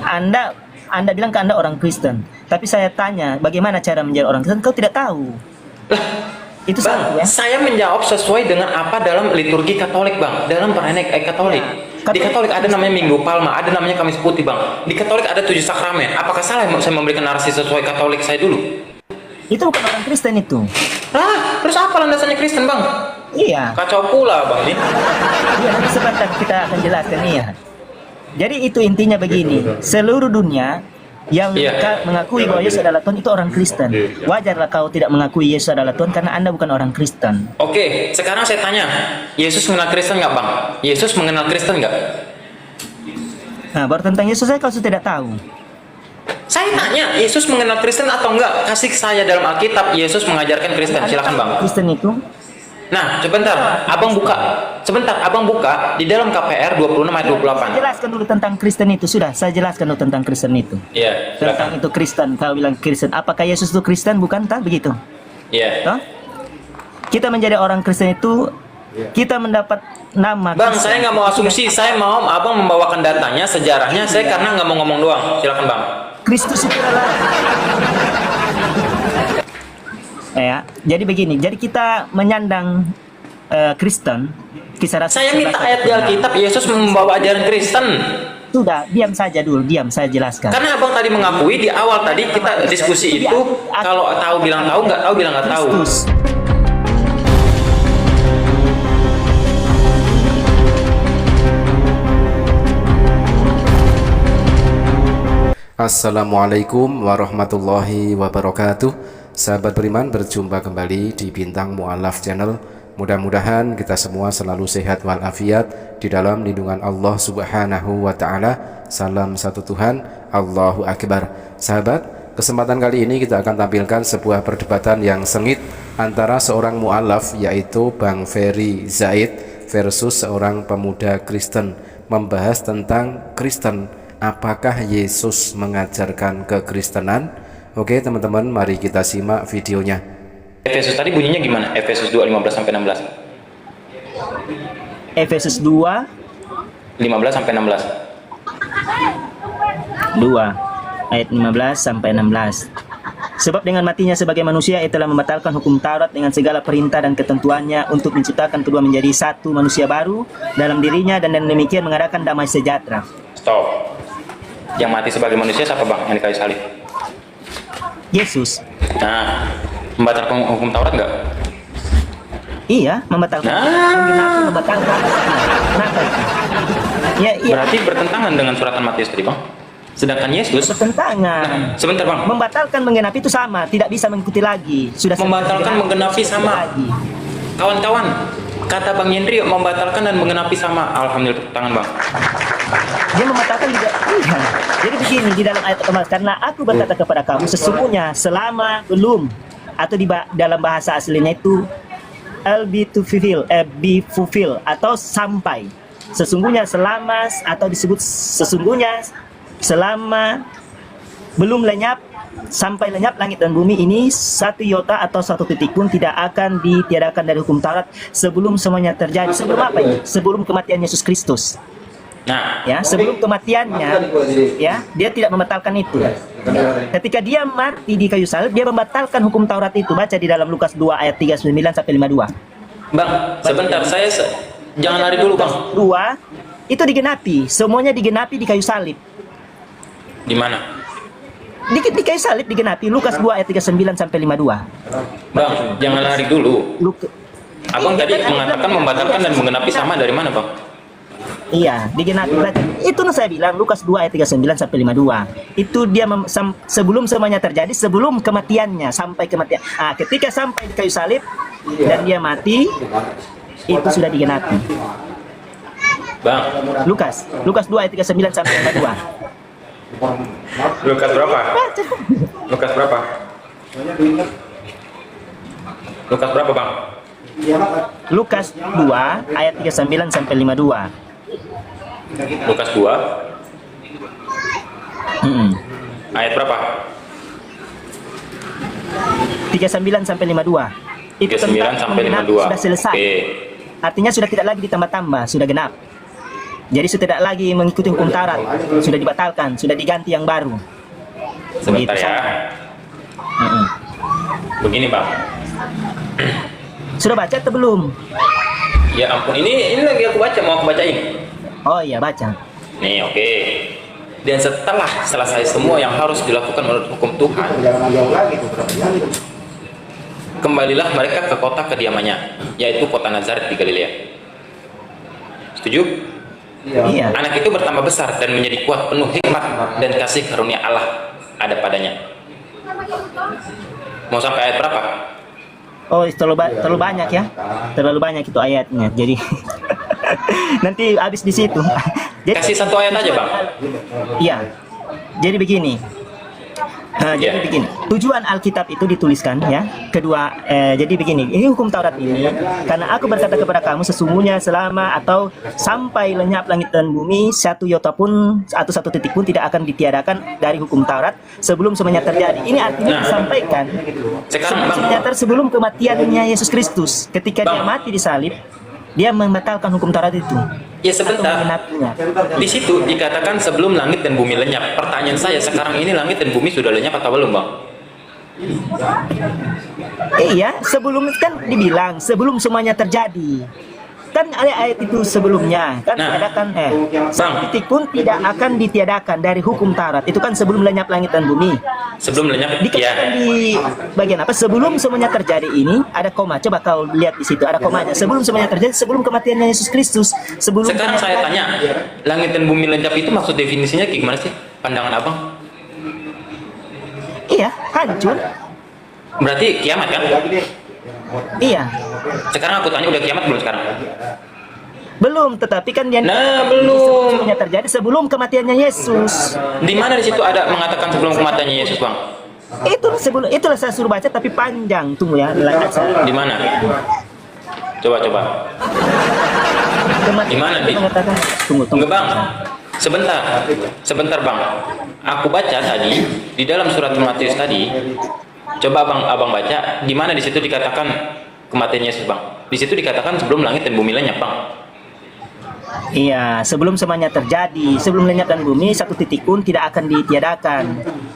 Anda Anda bilang ke Anda orang Kristen, tapi saya tanya bagaimana cara menjadi orang Kristen, kau tidak tahu. Itu Bang, satu ya. saya menjawab sesuai dengan apa dalam liturgi Katolik, Bang. Dalam perayaan Katolik. Di Katolik ada namanya Minggu Palma, ada namanya Kamis Putih, Bang. Di Katolik ada 7 sakramen. Apakah salah saya memberikan narasi sesuai Katolik saya dulu? Itu bukan orang Kristen itu. Terus apa landasannya Kristen, Bang? Iya. Kacau pula, Bang. Ini. Iya, nanti sebentar kita akan jelaskan iya. Jadi itu intinya begini, seluruh dunia yang mengakui bahwa Yesus adalah Tuhan itu orang Kristen. Wajarlah kau tidak mengakui Yesus adalah Tuhan karena Anda bukan orang Kristen. Oke, sekarang saya tanya, Yesus mengenal Kristen nggak, Bang? Yesus mengenal Kristen nggak? Nah, baru tentang Yesus saya kau sudah tidak tahu. Saya tanya, Yesus mengenal Kristen atau enggak? Kasih saya dalam Alkitab, Yesus mengajarkan Kristen. Silakan, Bang. Kristen itu? Nah, sebentar, Abang buka di dalam KPR 26 ayat 28. Saya jelaskan dulu tentang Kristen itu, sudah. Saya jelaskan dulu tentang Kristen itu. Iya, Tentang silakan. itu Kristen, kau bilang Kristen. Apakah Yesus itu Kristen? Bukan, tak begitu? Iya. Toh? Kita menjadi orang Kristen itu, kita mendapat nama Bang, Kristen. saya nggak mau asumsi, saya mau Abang membawakan datanya, sejarahnya, saya karena nggak mau ngomong doang. Silakan, Bang. Kristus itu adalah ya, jadi begini. Jadi kita menyandang Kristen, kisah Rasul. Saya minta ayat di Alkitab, Yesus membawa ajaran Kristen. Sudah, diam saja dulu, diam, saya jelaskan. Karena Abang tadi mengakui di awal tadi kita diskusi itu, kalau tahu bilang tahu, nggak tahu bilang nggak tahu. Kristus. Assalamualaikum warahmatullahi wabarakatuh. Sahabat beriman, berjumpa kembali di Bintang Mu'alaf Channel. Mudah-mudahan kita semua selalu sehat walafiat di dalam lindungan Allah Subhanahu wa Ta'ala. Salam satu Tuhan, Allahu Akbar. Sahabat, kesempatan kali ini kita akan tampilkan sebuah perdebatan yang sengit antara seorang mu'alaf, yaitu Bang Ferry Zaid, versus seorang pemuda Kristen, membahas tentang Kristen. Apakah Yesus mengajarkan kekristenan? Oke teman-teman, mari kita simak videonya. Efesus tadi bunyinya gimana? Efesus 2, 15-16. Efesus 2 15-16. 2 ayat 15 sampai 16. Sebab dengan matinya sebagai manusia ia telah membatalkan hukum Taurat dengan segala perintah dan ketentuannya untuk menciptakan kedua menjadi satu manusia baru dalam dirinya, dan dengan demikian mengadakan damai sejahtera. Stop. Yang mati sebagai manusia siapa, Bang? Yang di kayu salib. Yesus. Nah, membatalkan hukum Taurat nggak? Iya, membatalkan. Membatalkan. Kenapa itu? Ya, iya. Berarti bertentangan dengan suratan Matius tadi, Bang. Sedangkan Yesus Bertentangan. sebentar, Bang. Membatalkan menggenapi itu sama, tidak bisa mengikuti lagi. Sudah Membatalkan menggenapi sama. lagi. Kawan-kawan, kata Bang Yendri membatalkan dan menggenapi sama. Alhamdulillah, tepuk tangan, Bang. Dia membatalkan juga. Iya. Jadi begini di dalam ayat pertama, karena aku berkata kepada kamu sesungguhnya selama belum, atau di dalam bahasa aslinya itu be fulfill atau sampai. Sesungguhnya selama, atau disebut sesungguhnya selama belum lenyap, sampai lenyap langit dan bumi ini, satu iota atau satu titik pun tidak akan ditiadakan dari hukum Taurat sebelum semuanya terjadi. Sebelum apa ini? Sebelum kematian Yesus Kristus. Nah, Ya, sebelum kematiannya, ya, dia tidak membatalkan itu. Ketika dia mati di kayu salib, dia membatalkan hukum Taurat itu. Baca di dalam Lukas 2 ayat 39 sampai 52. Bang, sebentar, jangan lari dulu, Bang. 2 itu digenapi, semuanya digenapi di kayu salib. Di mana? Di kayu salib digenapi. Lukas 2 ayat 39 sampai 52. Bang, jangan lari dulu. Abang tadi mengatakan membatalkan dan menggenapi sama, dari mana, Bang? Iya, digenapi. Itu saya bilang Lukas 2 ayat 39 sampai 52. Itu dia sebelum semuanya terjadi, sebelum kematiannya, sampai kematian. Ah, ketika sampai di kayu salib dan dia mati, itu sudah digenapi. Bang, Lukas 2 ayat 39 sampai 52. Lukas berapa? Lukas berapa? Lukas berapa, Bang? Lukas 2 ayat 39 sampai 52. Lukas 2 ayat berapa? 39 sampai 52. Itu 39 sampai 52. sudah selesai. Oke. Artinya sudah tidak lagi ditambah-tambah, sudah genap. Jadi sudah tidak lagi mengikuti hukum Taurat, sudah dibatalkan, sudah diganti yang baru. Sebentar Begitu, ya. Mm-mm. Begini bang. Sudah baca atau belum? Ya ampun, ini lagi aku baca, mau aku bacain. Oh iya, baca. Nih, oke. Dan setelah selesai semua yang harus dilakukan menurut hukum Tuhan, kembalilah mereka ke kota kediamannya, yaitu kota Nazaret di Galilea. Setuju? Iya. Anak itu bertambah besar dan menjadi kuat, penuh hikmat dan kasih karunia Allah ada padanya. Mau sampai ayat berapa? Oh, terlalu banyak ya. Terlalu banyak itu ayatnya. Jadi nanti habis di situ. Kasih satu ayat aja bang. Iya. Jadi begini. Jadi Ya. begini. Tujuan Alkitab itu dituliskan ya. Kedua, jadi begini. Ini hukum Taurat ini. Karena aku berkata kepada kamu sesungguhnya selama atau sampai lenyap langit dan bumi, satu iota pun atau satu titik pun tidak akan ditiadakan dari hukum Taurat sebelum semuanya terjadi. Ini artinya Nah. disampaikan Sekarang bang, sebenarnya sebelum kematiannya Yesus Kristus. Ketika dia Bang. mati di salib, dia membatalkan hukum Taurat itu. ya Atau sebentar. menggenapinya. Di situ dikatakan sebelum langit dan bumi lenyap. Pertanyaan saya sekarang ini langit dan bumi sudah lenyap atau belum bang? Iya, sebelum kan dibilang sebelum semuanya terjadi. Kan ada ayat itu sebelumnya kan Nah, tiadakan Bang. satu titik pun tidak akan ditiadakan dari hukum Taurat. Itu kan sebelum lenyap langit dan bumi. Sebelum lenyap, Dikatakan ya. di bagian apa? Sebelum semuanya terjadi ini ada koma. Coba kau lihat di situ ada komanya. Sebelum semuanya terjadi, sebelum kematiannya Yesus Kristus. Sebelum Sekarang saya semuanya tanya, langit dan bumi lenyap itu maksud definisinya kayak gimana sih? Pandangan abang? Iya, hancur. Berarti kiamat kan? Iya. Sekarang aku tanya udah kiamat belum sekarang? Belum, tetapi kan dia Nah, belum. semuanya terjadi sebelum kematiannya Yesus. Di mana di situ ada mengatakan sebelum kematiannya Yesus bang? Itulah saya suruh baca tapi panjang. Tunggu ya, Di mana? Coba. Di mana, Dik? Mengatakan, tunggu. Enggak bang, sebentar bang. Aku baca tadi di dalam surat Matius tadi. Coba abang baca di mana di situ dikatakan kematian Yesus bang. Di situ dikatakan sebelum langit dan bumi lenyap bang. Iya, sebelum semuanya terjadi, sebelum lenyap dan bumi, satu titik pun tidak akan ditiadakan.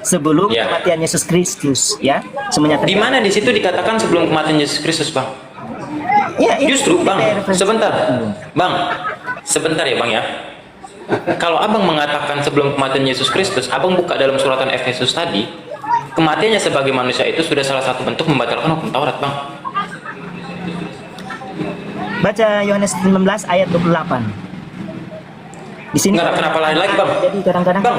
Sebelum Ya. kematian Yesus Kristus, ya, semuanya Di terjadi. mana di situ dikatakan sebelum kematian Yesus Kristus bang? Iya, ini Justru bang, referensi. sebentar ya bang ya. Kalau abang mengatakan sebelum kematian Yesus Kristus, abang buka dalam suratan Efesus tadi, kematiannya sebagai manusia itu sudah salah satu bentuk membatalkan hukum Taurat bang. Baca Yohanes 19 ayat 28. Di sini Kenapa lari-lari bang? Jadi kadang-kadang Bang,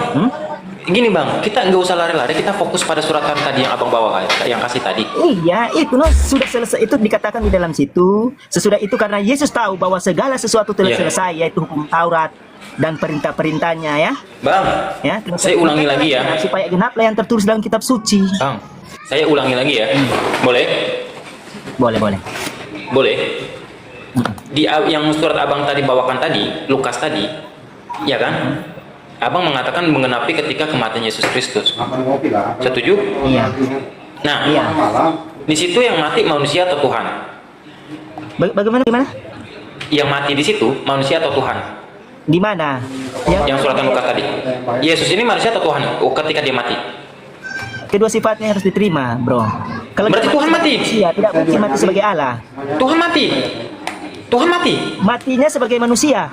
gini bang, kita nggak usah lari-lari, kita fokus pada suratan tadi yang abang bawa yang kasih tadi. Iya, itu sudah selesai. Itu dikatakan di dalam situ. Sesudah itu karena Yesus tahu bahwa segala sesuatu telah Iya. selesai, yaitu hukum Taurat dan perintah-perintahnya, ya. Bang, Ya, saya ulangi lagi ya. supaya genaplah yang tertulis dalam kitab suci. Bang, saya ulangi lagi ya. Boleh? Boleh. Di yang surat abang tadi bawakan tadi, Lukas tadi, ya kan? Abang mengatakan menggenapi ketika kematian Yesus Kristus. Setuju? Iya. Nah, Iya. di situ yang mati manusia atau Tuhan? Bagaimana? Yang mati di situ manusia atau Tuhan? Di mana? Yang suratan Lukas tadi. Yesus ini manusia atau Tuhan? Oh, ketika dia mati. Kedua sifatnya harus diterima, bro. Kalau Berarti Tuhan mati. Iya, tidak mungkin mati sebagai Allah. Tuhan mati. Tuhan mati. Matinya sebagai manusia.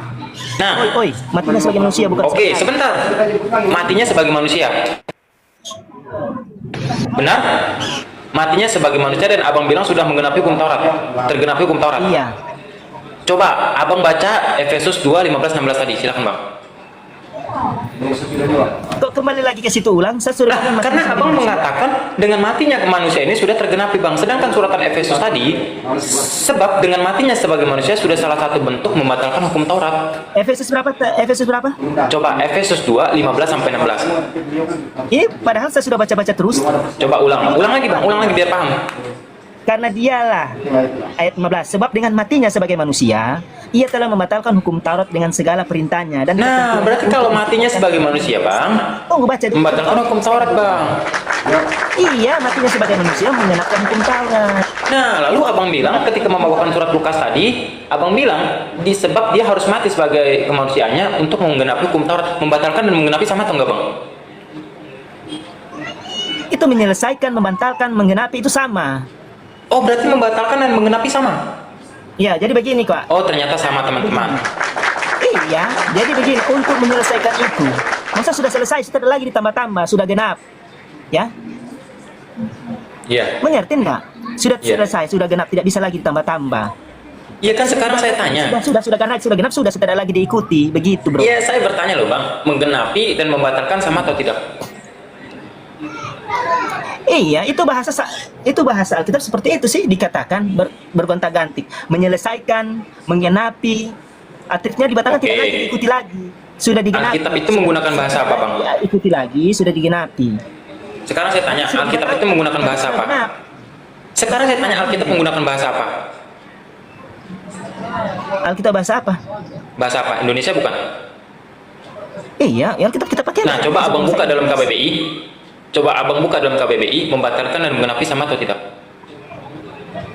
Nah, Oi, matinya sebagai manusia bukan oke, sebagai sebentar. Matinya sebagai manusia. Benar? Matinya sebagai manusia dan abang bilang sudah menggenapi hukum Taurat. Tergenapi hukum Taurat. Iya. Coba abang baca Efesus 2, 15, 16 tadi. Silakan bang. Kok kembali lagi ke situ ulang? Saya sudah bilang mati Karena sebagai abang manusia. mengatakan dengan matinya manusia ini sudah tergenapi bang. Sedangkan suratan Efesus tadi, sebab dengan matinya sebagai manusia sudah salah satu bentuk membatalkan hukum Taurat. Efesus berapa? Efesus berapa? Coba Efesus 2, 15 sampai 16. Ini padahal saya sudah baca-baca terus. Coba ulang lagi bang, ulang lagi biar paham. Karena dialah, ayat 15, sebab dengan matinya sebagai manusia, ia telah membatalkan hukum Taurat dengan segala perintahnya. Dan Nah, berarti kalau matinya sebagai manusia, Bang, tunggu baca dulu. membatalkan hukum Taurat, Bang. Iya, matinya sebagai manusia mengenapkan hukum Taurat. Nah, lalu abang bilang ketika membawakan surat Lukas tadi, abang bilang disebab dia harus mati sebagai kemanusiaannya untuk menggenapi hukum Taurat, membatalkan dan menggenapi sama atau enggak, Bang? Itu menyelesaikan, membatalkan, menggenapi itu sama. Oh, berarti membatalkan dan menggenapi sama. Ya, jadi begini kok. Oh, ternyata sama, teman-teman. Iya, jadi begini, untuk menyelesaikan itu, masa sudah selesai, sudah lagi ditambah-tambah, sudah genap. Ya, Iya. mengerti enggak? Sudah Iya. selesai, sudah genap, tidak bisa lagi ditambah-tambah. Iya kan sekarang saya tanya. Sudah karena sudah genap, sudah tidak lagi diikuti, begitu bro. Iya, saya bertanya loh, Bang. Menggenapi dan membatalkan sama atau tidak? Iya, itu bahasa Alkitab seperti itu sih dikatakan bergonta-ganti, menyelesaikan, menggenapi, aktifnya dibatalkan Oke. tidak lagi diikuti lagi, sudah digenapi. Alkitab itu menggunakan bahasa apa, Bang? Ya, ikuti lagi, sudah digenapi. Sekarang saya tanya, Alkitab itu menggunakan bahasa apa? Genap. Sekarang saya tanya, Alkitab menggunakan bahasa apa? Alkitab bahasa apa? Bahasa apa? Indonesia bukan? Iya, Alkitab kita pakai. Nah, coba abang buka dalam KBBI. Coba abang buka dalam KBBI, membatalkan dan menggenapi sama atau tidak?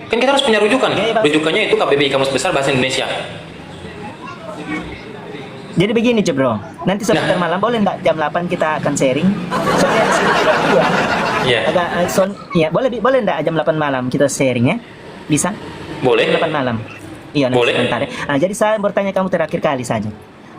Kan kita harus punya rujukan. Iya, Bang. Rujukannya itu KBBI Kamus Besar Bahasa Indonesia. Jadi begini, Bro. Nanti sebentar Nah. malam boleh enggak jam 8 kita akan sharing? Soalnya di sini ya. Iya. Agak ya, boleh enggak jam 8 malam kita sharing ya? Bisa? Boleh? Jam 8 malam. Iya, nanti Boleh. sebentar ya. Nah, jadi saya bertanya kamu terakhir kali saja.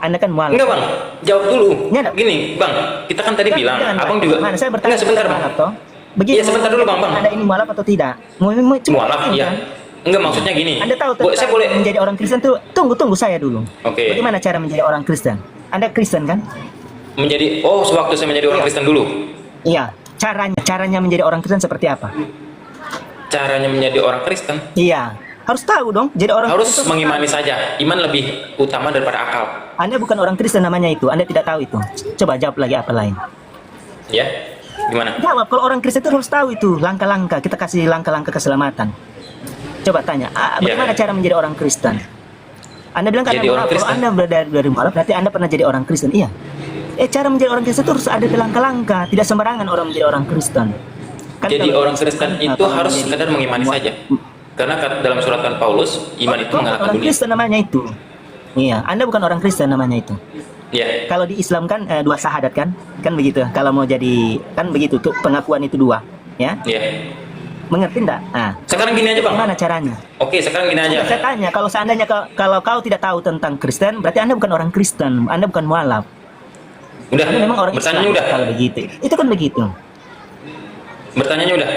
Anda kan mualaf. Enggak, Bang. Jawab dulu. Ya, enggak. Gini, Bang. Kita kan tadi bilang, Jangan, abang Pak. juga. Mana saya bertanya Enggak, sebentar, Bang. mualaf, toh? Begini. Iya, sebentar dulu, Bang. Anda ini mualaf atau tidak? Mualaf, iya. kan? Enggak, maksudnya gini. Anda tahu Saya boleh. menjadi orang Kristen tuh, tunggu saya dulu. Oke. Bagaimana cara menjadi orang Kristen? Anda Kristen kan? Menjadi, oh, sewaktu saya menjadi orang Kristen dulu. Iya. Caranya menjadi orang Kristen seperti apa? Caranya menjadi orang Kristen Iya. Harus tahu dong. Jadi orang harus Kristen itu mengimani saja. Iman lebih utama daripada akal. Anda bukan orang Kristen namanya itu. Anda tidak tahu itu. Coba jawab lagi apa lain. Ya? Gimana? Jawab. Kalau orang Kristen itu harus tahu itu langkah-langkah. Kita kasih langkah-langkah keselamatan. Coba tanya. Bagaimana cara menjadi orang Kristen? Anda bilang kan Jadi orang kalau Kristen. Anda dari mualaf, berarti Anda pernah jadi orang Kristen. Iya. Cara menjadi orang Kristen itu harus ada langkah-langkah. Tidak sembarangan orang menjadi orang Kristen. Kan Jadi kalau orang Kristen itu kalau harus menjadi- sekadar mengimani saja. Karena dalam suratan Paulus, iman itu mengalahkan orang dunia. Kristen namanya itu. Iya, Anda bukan orang Kristen namanya itu. Ya. Kalau di Islam kan dua syahadat kan begitu. Kalau mau jadi kan begitu tuh pengakuan itu dua, ya. Ya. Mengerti enggak? Nah, Sekarang gini aja, Bang. gimana caranya? Oke, sekarang gini aja. Saya tanya, kalau seandainya kalau kau tidak tahu tentang Kristen, berarti Anda bukan orang Kristen, Anda bukan mualaf. Udah. Anda memang orang Bertanya Islam. udah. Kalau begitu, itu kan begitu. Bertanyanya udah.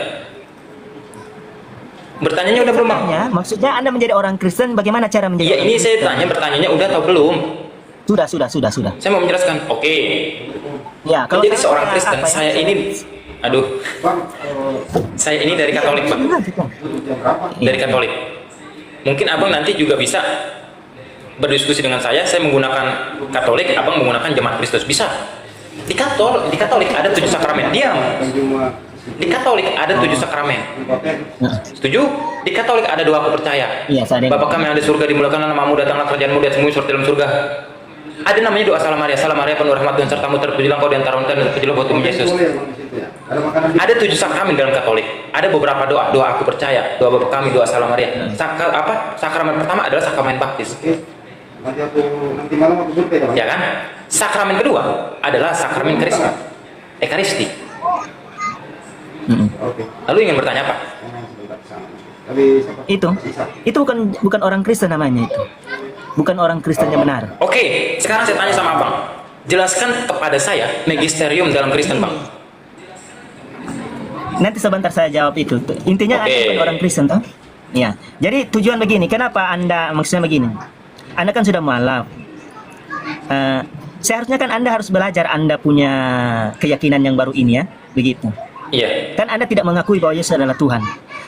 Bertanyanya udah belum, Bang? Tanya, maksudnya Anda menjadi orang Kristen, bagaimana cara menjadi? Iya, orang ini saya Kristen? tanya bertanyanya udah atau belum? Sudah. Saya mau menjelaskan. Oke. Ya, kalau Menjadi saya seorang tanya Kristen, apa ya? saya ini aduh. Saya ini dari Katolik, Bang. Dari Katolik. Mungkin Abang nanti juga bisa berdiskusi dengan saya menggunakan Katolik, Abang menggunakan Jemaat Kristus. Bisa. Di Katolik ada 7 sakramen. Diam. Di Katolik ada 7 sakramen. Setuju? Di Katolik ada 2 aku percaya. Iya, saya Bapa kami yang ada di surga, dimulakanlah namamu, datanglah kerajaanmu, dan semuanya seperti dalam surga. Ada namanya doa Salam Maria penuh rahmat dan sertamu, terpujilah engkau di antara wanita dan terpujilah buat Tuhan Yesus. Ada 7 sakramen dalam Katolik. Ada beberapa doa aku percaya, doa Bapa kami, doa Salam Maria. Sakramen pertama adalah sakramen baptis. Nanti malam aku jumpa ya, Bang. Ya kan? Sakramen kedua adalah sakramen karisma, Ekaristi. Oke. Lalu ingin bertanya apa? Tapi siapa? Itu bukan orang Kristen namanya itu. Bukan orang Kristen yang benar. Oke, sekarang saya tanya sama Abang. Jelaskan kepada saya magisterium dalam Kristen, Bang. Nanti sebentar saya jawab itu. Intinya Oke. Anda bukan orang Kristen toh? Ya. Jadi tujuan begini, kenapa Anda maksudnya begini? Anda kan sudah mualaf. Seharusnya kan Anda harus belajar, Anda punya keyakinan yang baru ini ya, begitu. Iya. Kan Anda tidak mengakui bahwa Yesus adalah Tuhan.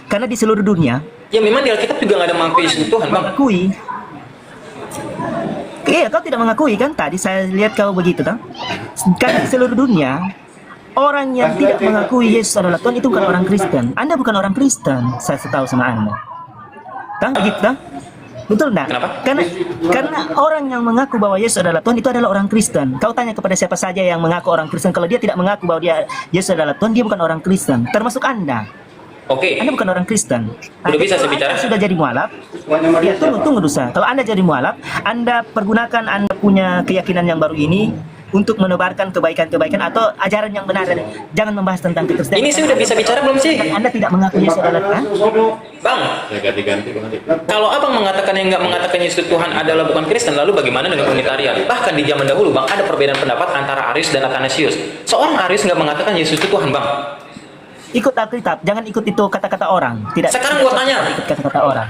Karena di seluruh dunia Ya memang di Alkitab juga nggak ada mengakui Yesus Tuhan, Bang. mengakui. Iya, kau tidak mengakui kan? Tadi saya lihat kau begitu toh. Karena di seluruh dunia Orang yang tidak mengakui Yesus adalah Tuhan itu bukan orang Kristen. Anda bukan orang Kristen, saya setahu sama Anda. Tahu begitu, tak? Betul enggak? Kenapa? Karena orang yang mengaku bahwa Yesus adalah Tuhan itu adalah orang Kristen. Kau tanya kepada siapa saja yang mengaku orang Kristen, kalau dia tidak mengaku bahwa Yesus adalah Tuhan, dia bukan orang Kristen. Termasuk Anda. Oke. Anda bukan orang Kristen. Udah bisa saya Kalau bicara? Anda sudah jadi mualaf, ya tunggu Dusa. Kalau Anda jadi mualaf, Anda pergunakan Anda punya keyakinan yang baru ini untuk menebarkan kebaikan-kebaikan atau ajaran yang benar. Jangan membahas tentang Kekristenan. Ini sih udah bisa bicara belum sih? Anda tidak mengaku Yesus adalah Tuhan. Bang, kalau abang mengatakan yang nggak mengatakan Yesus Tuhan adalah bukan Kristen, lalu bagaimana dengan Unitarian? Bahkan di zaman dahulu, bang, ada perbedaan pendapat antara Arius dan Athanasius. Seorang Arius nggak mengatakan Yesus itu Tuhan, bang. Ikut Alkitab, jangan ikut itu kata-kata orang. Tidak. Sekarang gua tanya. Ikut kata-kata orang.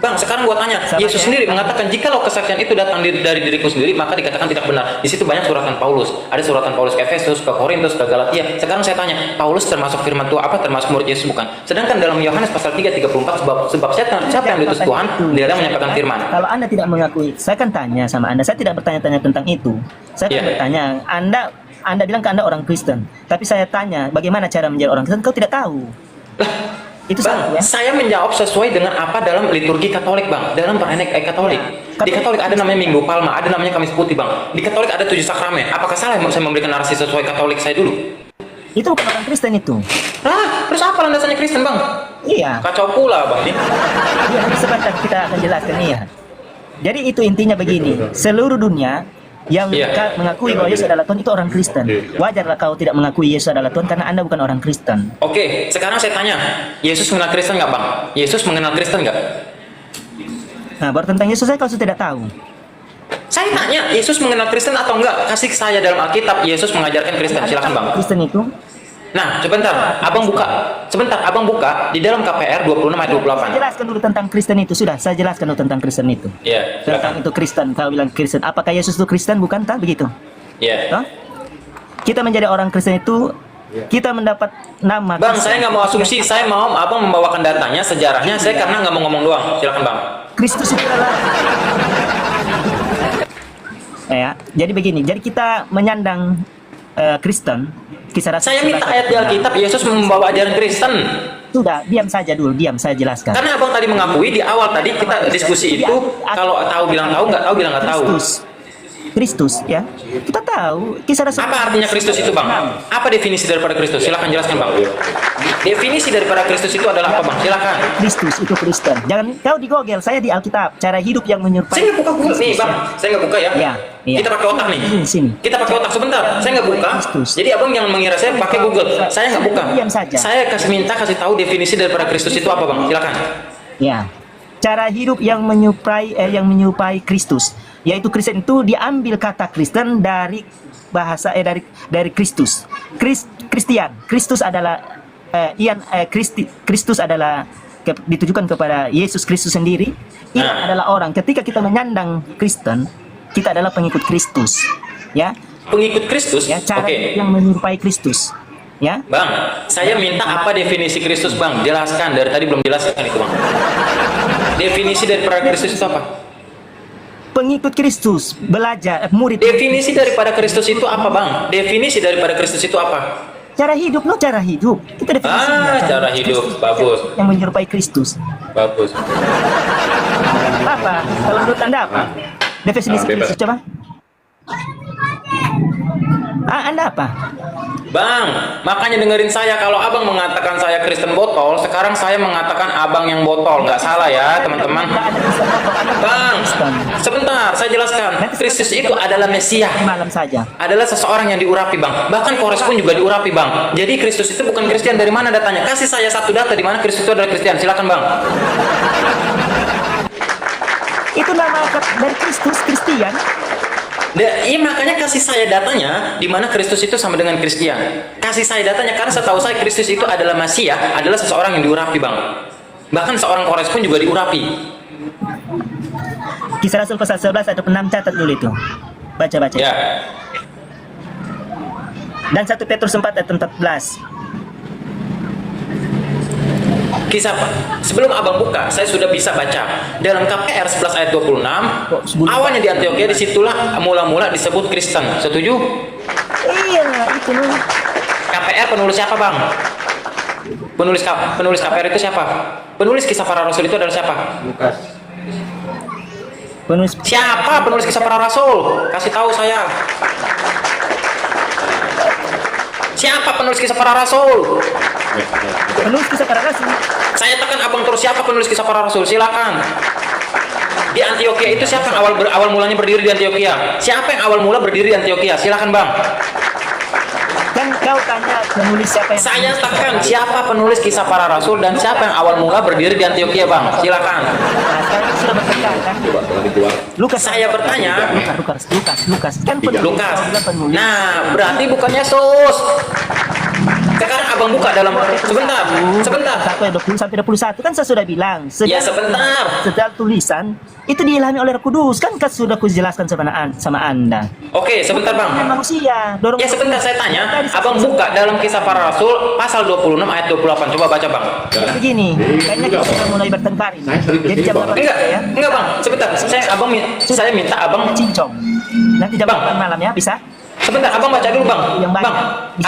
Bang, sekarang gua tanya, Sama Yesus ya? sendiri mengatakan jikalau kesaksian itu datang dari diriku sendiri, maka dikatakan tidak benar. Di situ banyak suratan Paulus. Ada suratan Paulus ke Efesus, ke Korintus, ke Galatia. Sekarang saya tanya, Paulus termasuk firman Tuhan apa? Termasuk murid Yesus bukan? Sedangkan dalam Yohanes pasal 3:34 sebab siapa yang diutus Tuhan, dia yang menyampaikan firman. Kalau Anda tidak mengakui, saya kan tanya sama Anda. Saya tidak bertanya-tanya tentang itu. Saya kan Iya. bertanya, Anda bilang ke Anda orang Kristen. Tapi saya tanya, bagaimana cara menjadi orang Kristen? Kau tidak tahu. Itu salah Bang, ya. saya menjawab sesuai dengan apa dalam liturgi Katolik, bang. Dalam perayaan Katolik. Di Katolik ada namanya Minggu Palma, ada namanya Kamis Putih, bang. Di Katolik ada 7 sakramen. Apakah salah saya memberikan narasi sesuai Katolik saya dulu? Itu bukan orang Kristen itu. Terus apa landasannya Kristen, bang? Iya. Kacau pula, bang. Iya, nanti sebentar kita akan jelaskan iya. Jadi itu intinya begini, seluruh dunia yang Iya. mengakui bahwa Yesus adalah Tuhan itu orang Kristen. Wajarlah kau tidak mengakui Yesus adalah Tuhan karena Anda bukan orang Kristen. Oke, sekarang saya tanya, Yesus mengenal Kristen nggak, bang? Yesus mengenal Kristen nggak? Nah, baru tentang Yesus saya kalau tidak tahu. Saya tanya, Yesus mengenal Kristen atau enggak? Kasih saya dalam Alkitab, Yesus mengajarkan Kristen. Silakan, bang. Kristen itu Nah, sebentar, abang buka di dalam KPR 26 ayat saya 28. jelaskan dulu tentang Kristen itu. Sudah, saya jelaskan dulu tentang Kristen itu. Iya, Tentang silakan. itu Kristen, kau bilang Kristen. Apakah Yesus itu Kristen? Bukan, tak begitu? Iya. Toh? Kita menjadi orang Kristen itu, kita mendapat nama. Bang, Kristen. saya nggak mau asumsi, saya mau abang membawakan datanya, sejarahnya. Saya karena nggak mau ngomong doang. Silakan, bang. Kristus itu adalah ya. Jadi begini, jadi kita menyandang Kristen. Kisah Rasul Saya minta 11 ayat di Alkitab, Yesus membawa ajaran Kristen. Sudah, diam saja dulu, diam saya jelaskan. Karena abang tadi mengakui di awal tadi kita diskusi itu, kalau tahu bilang tahu, nggak tahu bilang nggak tahu. Kristus, ya. Kita tahu kisah Rasul. Apa artinya Kristus itu, bang? Apa definisi daripada Kristus? Silakan jelaskan, bang. Definisi daripada Kristus itu adalah apa, bang? Silakan. Kristus itu Kristen. Jangan kau di Google, saya di Alkitab. Cara hidup yang menyerupai. Saya nggak buka Google nih, bang. Saya nggak buka ya. Iya, iya. Kita pakai otak nih. Sini. Kita pakai otak sebentar. Saya nggak buka. Kristus. Jadi abang jangan mengira saya pakai Google. Saya nggak buka. Diam saja. Saya kasih tahu definisi daripada Kristus itu apa, bang? Silakan. Ya. Cara hidup yang menyerupai Kristus, yaitu Kristen itu diambil kata Kristen dari bahasa dari Kristus. Kristian. Kristus adalah Kristus adalah ditujukan kepada Yesus Kristus sendiri. Ian Nah. adalah orang. Ketika kita menyandang Kristen, kita adalah pengikut Kristus. Ya. Pengikut Kristus. Ya, cara Oke. hidup yang menyerupai Kristus. Ya. Bang, saya minta apa definisi Kristus, bang? Jelaskan, dari tadi belum jelaskan itu, bang. Definisi daripada Kristus itu apa? Pengikut Kristus, belajar, murid. Definisi daripada Kristus itu apa, bang? Definisi daripada Kristus itu apa? Cara hidup, cara hidup. Kita definisinya. Cara hidup. Bagus. Yang menyerupai Kristus. Bagus. Apa? Kalau menurut Anda apa? Definisi bebas. Kristus, coba. Anda apa? Bang, makanya dengerin saya. Kalau abang mengatakan saya Kristen botol, sekarang saya mengatakan abang yang botol. Nggak salah ya, teman-teman. Bang, sebentar, saya jelaskan. Kristus itu adalah Mesias. Malam saja. Adalah seseorang yang diurapi, bang. Bahkan Kores pun juga diurapi, bang. Jadi Kristus itu bukan Kristen. Dari mana datanya? Kasih saya satu data di mana Kristus itu adalah Kristen. Silakan, bang. Itu nama dari Kristus, Kristian. Iya, makanya kasih saya datanya di mana Kristus itu sama dengan Kristian. Kasih saya datanya karena setahu saya Kristus itu adalah Mesias, adalah seseorang yang diurapi, bang. Bahkan seorang Kores pun juga diurapi. Kisah Rasul pasal 11 ayat 6, catat dulu itu. Baca-baca. Ya. Dan 1 Petrus 4 ayat 14. Kisah apa? Sebelum abang buka, saya sudah bisa baca dalam KPR 11 ayat 26. Awalnya di Antioquia, disitulah mula-mula disebut Kristen. Setuju? Iya, itu loh. KPR KPR penulis siapa bang? Penulis KPR itu siapa? Penulis kisah para rasul itu adalah siapa? Lukas. Penulis Siapa penulis kisah para rasul? Kasih tahu saya. Siapa penulis kisah para rasul? penulis kisah para rasul. Saya tekan abang terus, siapa penulis kisah para rasul? Silakan. Di Antioquia itu siapa yang awal mulanya berdiri di Antioquia? Siapa yang awal mula berdiri di Antioquia? Silakan bang. Kan kau tanya penulis siapa yang Saya tekan siapa penulis kisah para rasul dan siapa yang awal mula berdiri di Antioquia bang. Silakan. Nah, sekarang sudah bertengkar kan? Lukas. Saya bertanya. Lukas. Kan penulis. Lukas. Kau bilang penulis. Nah, berarti bukan Yesus. Sekarang abang buka dalam sebentar. 20 sampai 21 kan saya sudah bilang. Ya, sebentar. Sejak tulisan itu diilhami oleh Roh Kudus kan sudah kujelaskan sama Anda. Oke, sebentar bang. Manusia, dorong. Ya sebentar saya tanya, abang buka dalam kisah para rasul pasal 26 ayat 28. Coba baca bang. Begini, kayaknya kita sudah mulai bertengkar ini. Jadi jam 8 ya. Enggak bang, sebentar. Saya minta abang. Cincong. Nanti jam Bang. 8 malam ya, bisa? Sebentar, abang baca dulu bang. Yang banyak. Bang,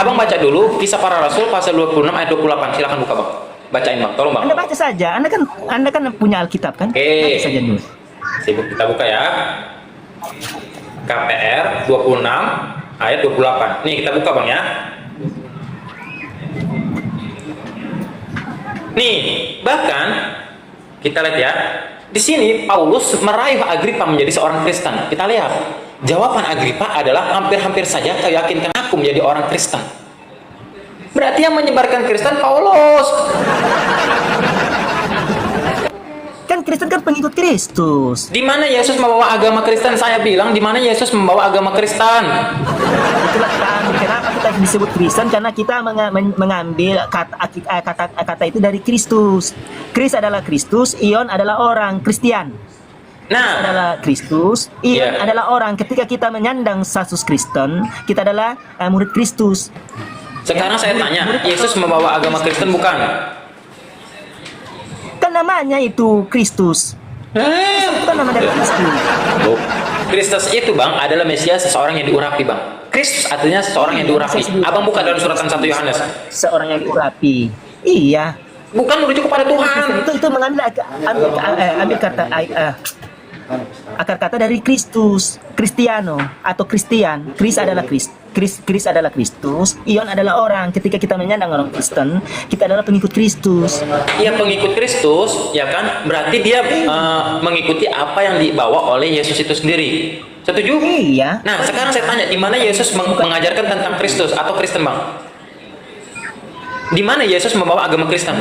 abang baca dulu kisah para rasul pasal 26 ayat 28. Silakan buka bang. Bacain bang, tolong bang. Anda baca saja. Anda kan punya Alkitab kan? Oke. Baca saja dulu. Sibuk kita buka ya. KPR 26 ayat 28. Nih kita buka bang ya. Nih, bahkan kita lihat ya. Di sini Paulus meraih Agripa menjadi seorang Kristen. Kita lihat. Jawaban Agripa adalah hampir-hampir saja kau yakinkan aku menjadi orang Kristen. Berarti yang menyebarkan Kristen Paulus. Kan Kristen kan pengikut Kristus. Di mana Yesus membawa agama Kristen? Saya bilang di mana Yesus membawa agama Kristen. Itulah kenapa kita disebut Kristen, karena kita mengambil kata itu dari Kristus. Kris adalah Kristus, Ion adalah orang Kristian. Nah, Adalah Kristus, Ion Yeah. adalah orang. Ketika kita menyandang status Kristen, kita adalah murid Kristus. sekarang saya tanya, Yesus membawa agama Kristen bukan? Kan namanya itu Kristus. Itu kan nama dari Kristus. Kristus itu bang adalah Mesias, seseorang yang diurapi bang. Kristus artinya seseorang yang diurapi. Abang buka dalam suratan 1 Yohanes. Seorang yang diurapi. Iya. Bukan merujuk kepada Tuhan. Itu mengambil ambil kata akar kata dari Kristus, Kristiano atau Kristian. Kris adalah Kris adalah Kristus, Ion adalah orang. Ketika kita menyandang orang Kristen, kita adalah pengikut Kristus. Ia pengikut Kristus, ya kan? Berarti dia mengikuti apa yang dibawa oleh Yesus itu sendiri. Setuju? Iya. Nah, sekarang saya tanya, di mana Yesus mengajarkan tentang Kristus atau Kristen, Bang? Di mana Yesus membawa agama Kristen?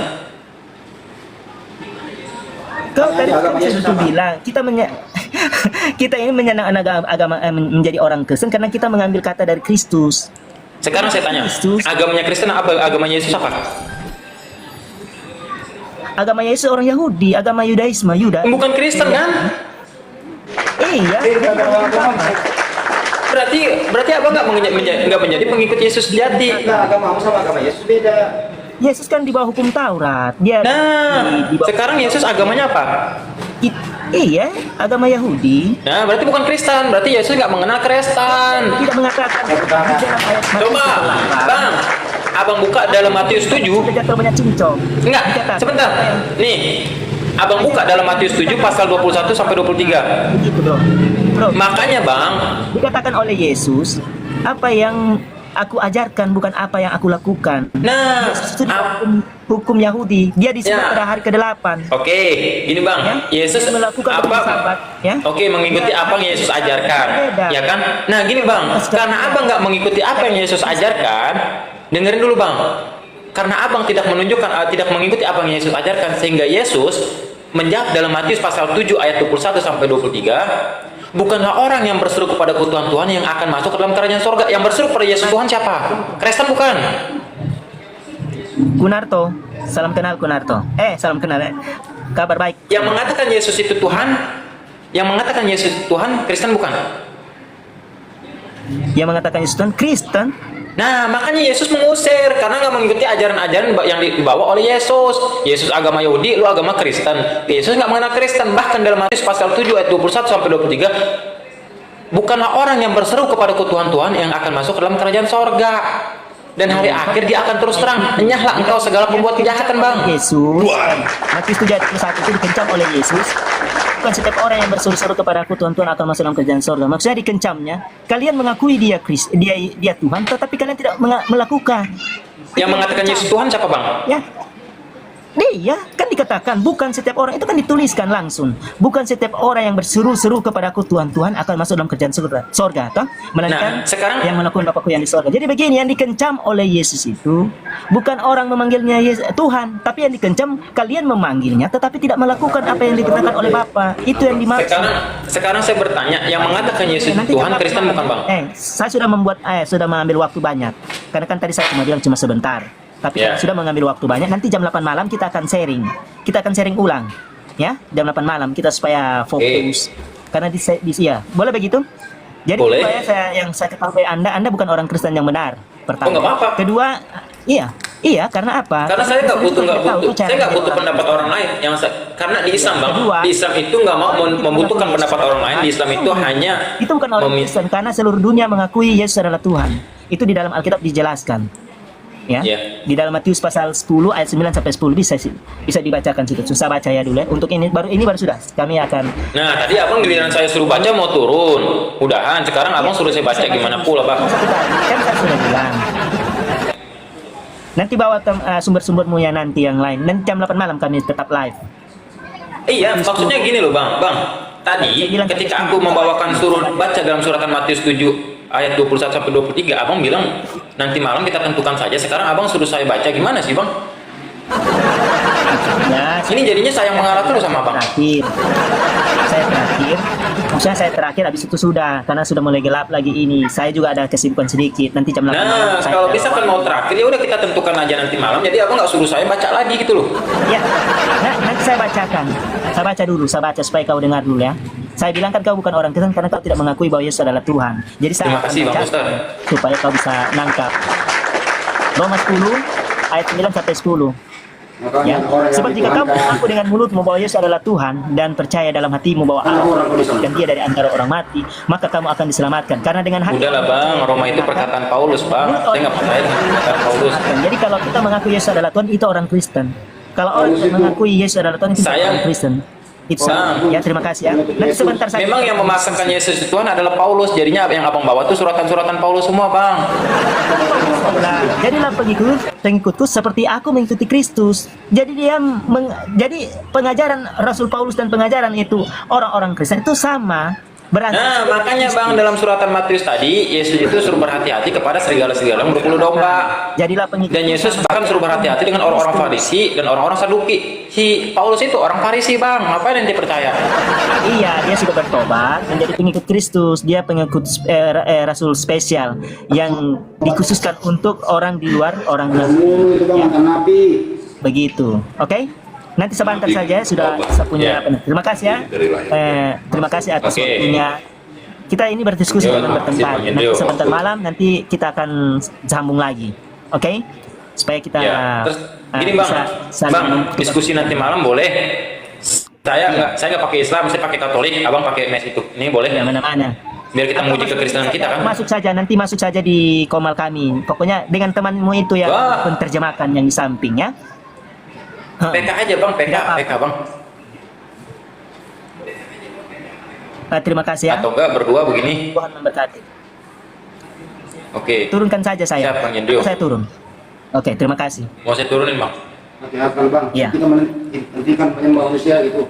Kau tadi sudah bilang kita ini menyandang agama menjadi orang Kristen karena kita mengambil kata dari Kristus. Sekarang saya tanya, agamanya Kristen apa? Agamanya Yesus apa? Agama Yesus orang Yahudi, agama Yudaisme, Yuda. Bukan Kristen kan? Iya. Berarti abang nggak menjadi pengikut Yesus sejati. Agama sama agama Yesus beda. Yesus kan di bawah hukum Taurat. Dia di bawah Sekarang Yesus agamanya apa? Iya, agama Yahudi. Nah, berarti bukan Kristen. Berarti Yesus nggak mengenal Kristen. Tidak mengatakan di dalam ayat Coba, Bang, abang buka dalam Matius 7. Jatuh banyak cincong. Enggak, sebentar. Nih, abang buka dalam Matius 7 pasal 21 sampai 23. Begitu, bro. Makanya, Bang, Dikatakan oleh Yesus, apa yang aku ajarkan bukan apa yang aku lakukan. nah, Yesus itu hukum Yahudi. Dia disebut Ya. pada hari ke-8. oke, gini Bang, Yesus melakukan apa? Sabat, ya. Oke, mengikuti apa yang Yesus ajarkan, Beda. ya kan? Nah, gini Bang, karena abang nggak mengikuti apa yang Yesus ajarkan, dengerin dulu Bang. Karena abang tidak mengikuti apa yang Yesus ajarkan, sehingga Yesus menjawab dalam Matius pasal 7 ayat 21 sampai 23. Bukanlah orang yang berseru kepada Tuhan Tuhan yang akan masuk ke dalam kerajaan sorga. Yang berseru kepada Yesus Tuhan siapa? Kristen bukan? Kunarto, salam kenal Kunarto. Salam kenal. Kabar baik. Yang mengatakan Yesus itu Tuhan, Kristen bukan? Yang mengatakan Yesus Tuhan Kristen. Nah, makanya Yesus mengusir karena nggak mengikuti ajaran-ajaran yang dibawa oleh Yesus. Yesus agama Yahudi, lu agama Kristen. Yesus nggak mengenal Kristen. Bahkan dalam Matius pasal 7 ayat 21 sampai 23, bukanlah orang yang berseru kepada Tuhan Tuhan yang akan masuk ke dalam kerajaan sorga. Dan hari akhir dia akan terus terang, enyahlah engkau segala pembuat kejahatan bang. Yesus, Matius 7:1 itu dikencam oleh Yesus. Bukan setiap orang yang berseru-seru kepada aku, Tuhan, Tuhan, akan masuk dalam kerajaan surga. Maksudnya dikencamnya, kalian mengakui dia Tuhan, tetapi kalian tidak melakukan. Yang mengatakan Yesus Tuhan siapa bang? Ya, dia kan dikatakan bukan setiap orang, itu kan dituliskan langsung. Bukan setiap orang yang berseru-seru kepadaku, Tuhan, Tuhan, akan masuk dalam kerajaan surga, toh? Melainkan sekarang yang melakukan Bapakku yang di surga. Jadi begini, yang dikencam oleh Yesus itu bukan orang memanggilnya Tuhan, tapi yang dikencam kalian memanggilnya tetapi tidak melakukan apa yang dikatakan oleh Bapa. Itu yang dimaksud. Sekarang saya bertanya, yang mengatakan Yesus Tuhan Kristen bukan bang? Saya sudah mengambil waktu banyak. Karena kan tadi saya cuma bilang cuma sebentar. Tapi saya sudah mengambil waktu banyak. Nanti jam 8 malam kita akan sharing. Kita akan sharing ulang. Ya, jam 8 malam kita supaya fokus. Karena ya, boleh begitu? Jadi boleh. Supaya saya ketahui Anda bukan orang Kristen yang benar. Pertama. Nggak apa-apa. Kedua, iya, karena apa? Karena saya nggak butuh pendapat orang lain. Karena di Islam bang, di Islam itu nggak mau membutuhkan pendapat orang lain. Di Islam itu hanya itu bukan orang Kristen, karena seluruh dunia mengakui Yesus adalah Tuhan. Itu di dalam Alkitab dijelaskan. Ya, di dalam Matius pasal 10 ayat 9 sampai 10 bisa dibacakan situ. Susah baca ya dulu ya. Untuk ini baru sudah. Kami akan. Nah, tadi abang giliran saya suruh baca mau turun. Udahan. Sekarang abang suruh saya baca gimana pula bang? Kan saya sudah bilang. Nanti bawa sumber-sumbermu ya nanti yang lain. Nanti jam 8 malam kami tetap live. Iya, maksudnya gini loh bang. Tadi ketika aku membawakan suruh baca dalam suratan Matius 7 ayat 21 sampai 23, abang bilang nanti malam kita tentukan saja. Sekarang abang suruh saya baca, gimana sih bang? Ya, ini jadinya saya mengarah terus sama abang. Maksudnya saya terakhir, habis itu sudah, karena sudah mulai gelap lagi ini. Saya juga ada kesibukan sedikit. Nanti jam 8 malam. Nah, kalau bisa kan mau terakhir, ya udah kita tentukan aja nanti malam. Jadi abang nggak suruh saya baca lagi gitu loh. Ya, nanti saya bacakan. Saya baca dulu, supaya kau dengar dulu ya. Saya bilang kan kau bukan orang Kristen karena kau tidak mengakui bahwa Yesus adalah Tuhan. Jadi saya terima kasih Bang Ustaz. Supaya kau bisa nangkap. Roma 10 ayat 9 sampai 10. Ya. Sebab jika kamu mengaku dengan mulutmu bahwa Yesus adalah Tuhan dan percaya dalam hatimu bahwa Allah dan dia dari antara orang mati, maka kamu akan diselamatkan. Karena dengan hati. Udahlah Bang, Roma itu perkataan Paulus Bang. Saya nggak percaya dengan perkataan Paulus. Jadi kalau kita mengaku Yesus adalah Tuhan, itu orang Kristen. Kalau orang yang mengakui Yesus adalah Tuhan, itu orang Kristen. Itu ya, terima kasih ya. Nanti sebentar saja. Memang yang memasangkan Yesus itu Tuhan adalah Paulus. Jadinya yang abang bawa tuh suratan-suratan Paulus semua bang. Nah, jadilah pengikutku seperti aku mengikuti Kristus. Jadi jadi pengajaran Rasul Paulus dan pengajaran itu orang-orang Kristen itu sama. Nah, makanya Bang dalam suratan Matius tadi Yesus itu suruh berhati-hati kepada serigala-serigala yang berbulu domba. Jadilah pengikut. Dan Yesus bahkan suruh berhati-hati dengan orang-orang Farisi dan orang-orang Saduki. Si Paulus itu orang Farisi Bang, ngapain nanti percaya? Iya, dia sudah bertobat menjadi pengikut Kristus. Dia pengikut Rasul spesial yang dikhususkan untuk orang di luar orang Nabi. Begitu, oke? Nanti sebentar saja sudah punya. Terima kasih ya. Terima kasih atas waktunya. Kita ini berdiskusi dengan bertempat. Nanti sebentar malam nanti kita akan sambung lagi. Oke? Supaya kita terus gini Bang, diskusi nanti malam boleh. Saya nggak pakai Islam, saya pakai Katolik, Abang pakai mes itu. Ini boleh? Ya, mana-mana. Biar kita menguji kekristenan kita kan. Masuk saja di komal kami. Pokoknya dengan temanmu itu ya, penterjemahkan yang di samping ya. PK aja Bang, PK Bang. Terima kasih ya. Atau enggak berdua begini. Tuhan memberkati. Oke. Turunkan saja saya. Siap Bang Yendrio. Saya turun. Oke, terima kasih. Mau saya turunin Bang? Hati-hati Bang. Iya. Kita menghentikan penyembah manusia itu.